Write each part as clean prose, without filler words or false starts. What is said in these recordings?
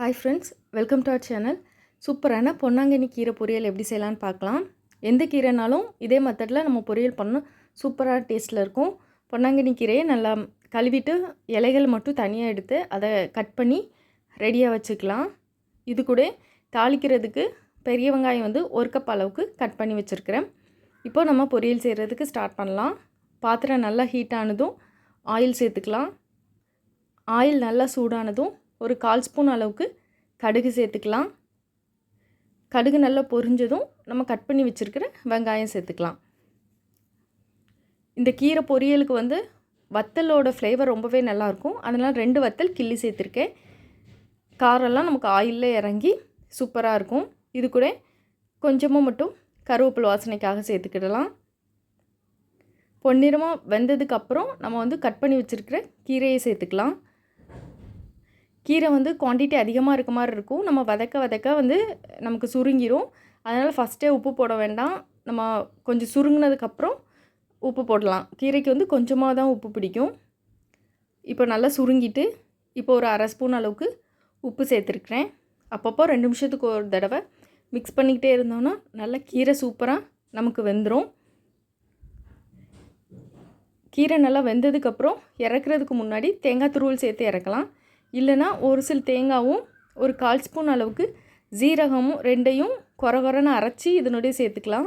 Hi friends, welcome to our channel. சூப்பரான பொன்னாங்கண்ணி கீரை பொரியல் எப்படி செய்யலான்னு பார்க்கலாம். எந்த கீரைனாலும் இதே மெத்தடில் நம்ம பொரியல் பண்ணணும். சூப்பராக டேஸ்ட்டில் இருக்கும். பொன்னாங்கண்ணி கீரையை நல்லா கழுவிட்டு இலைகள் மட்டும் தனியாக எடுத்து அதை கட் பண்ணி ரெடியாக வச்சுக்கலாம். இது கூட தாளிக்கிறதுக்கு பெரிய வெங்காயம் ஒரு கப் அளவுக்கு கட் பண்ணி வச்சுருக்கிறேன். இப்போ நம்ம பொரியல் செய்கிறதுக்கு ஸ்டார்ட் பண்ணலாம். பாத்திரம் நல்லா ஹீட் ஆனதும் ஆயில் சேர்த்துக்கலாம். ஆயில் நல்லா சூடானதும் ஒரு 1/4 ஸ்பூன் அளவுக்கு கடுகு சேர்த்துக்கலாம். கடுகு நல்லா பொரிஞ்சதும் நம்ம கட் பண்ணி வச்சுருக்கிற வெங்காயம் சேர்த்துக்கலாம். இந்த கீரை பொரியலுக்கு வத்தலோட ஃப்ளேவர் ரொம்பவே நல்லாயிருக்கும். அதனால் 2 வத்தல் கிள்ளி சேர்த்துருக்கேன். காரெல்லாம் நமக்கு ஆயிலில் இறங்கி சூப்பராக இருக்கும். இது கூட கொஞ்சமாக மட்டும் கருவேப்பிலை வாசனைக்காக சேர்த்துக்கிடலாம். பொன்னிறமாக வெந்ததுக்கப்புறம் நம்ம கட் பண்ணி வச்சுருக்கிற கீரையை சேர்த்துக்கலாம். கீரை குவான்டிட்டி அதிகமாக இருக்க மாதிரி இருக்கும். நம்ம வதக்க நமக்கு சுருங்கிரும். அதனால் ஃபஸ்ட்டே உப்பு போட வேண்டாம். நம்ம கொஞ்சம் சுருங்கினதுக்கப்புறம் உப்பு போடலாம். கீரைக்கு கொஞ்சமாக தான் உப்பு பிடிக்கும். இப்போ நல்லா சுருங்கிட்டு இப்போ ஒரு 1/2 ஸ்பூன் அளவுக்கு உப்பு சேர்த்துருக்குறேன். அப்பப்போ 2 நிமிஷத்துக்கு ஒரு தடவை மிக்ஸ் பண்ணிக்கிட்டே இருந்தோன்னா நல்லா கீரை சூப்பராக நமக்கு வெந்துடும். கீரை நல்லா வெந்ததுக்கப்புறம் இறக்குறதுக்கு முன்னாடி தேங்காய் துருவல் சேர்த்து இறக்கலாம். இல்லைனா ஒரு சில தேங்காயும் ஒரு 1/4 ஸ்பூன் அளவுக்கு ஜீரகமும் 2யும் கொரகொரன்னு அரைச்சி இதனுடைய சேர்த்துக்கலாம்.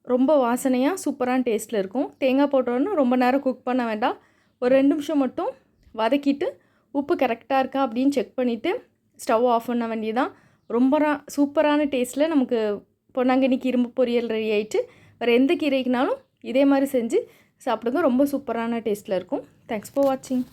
ரொம்ப வாசனையாக சூப்பரான டேஸ்ட்டில் இருக்கும். தேங்காய் போட்டோன்னா ரொம்ப நேரம் குக் பண்ண வேண்டாம். ஒரு 2 நிமிஷம் மட்டும் வதக்கிட்டு உப்பு கரெக்டாக இருக்கா அப்படின்னு செக் பண்ணிவிட்டு ஸ்டவ் ஆஃப் பண்ண வேண்டியதான். ரொம்ப சூப்பரான டேஸ்ட்டில் நமக்கு பொன்னாங்கண்ணி கீரை பொரியல் ரெடி ஆகிட்டு. வேறு எந்த கீரைக்குனாலும் இதே மாதிரி செஞ்சு சாப்பிடுங்க. ரொம்ப சூப்பரான டேஸ்ட்டில் இருக்கும். தேங்க்ஸ் ஃபார் வாட்சிங்.